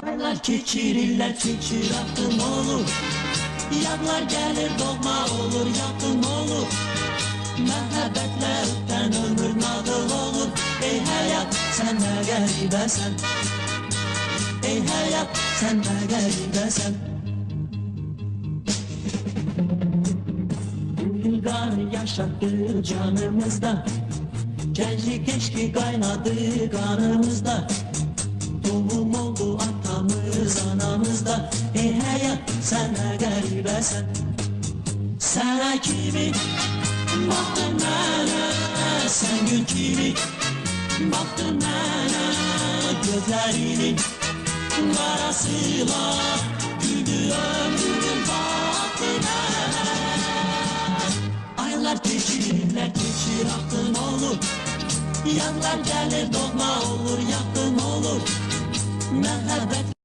Aylar keçirirler keçir aklım olur. Yadlar gelir doğma olur yakın olur. Məhəbbətlə ötən ömür nadıl olur. Ey həyat sən nə qəribəsən. Ey həyat sən nə qəribəsən. Qan yaşattı canımızda. Gençlik eşki kaynadı kanımızda. Doğum oldu atamız anamızda. Ey hayat sen ne qəribəsən. Sənə kimi baxdın mənə, sən gül kimi baxdın mənə. Gözlərinin qarasıyla güldü ömrüm baxdı mənə. Aylar keçirlər keçir aklın olur. Yanlar gelir doğma olur yakın olur. Məhəbbət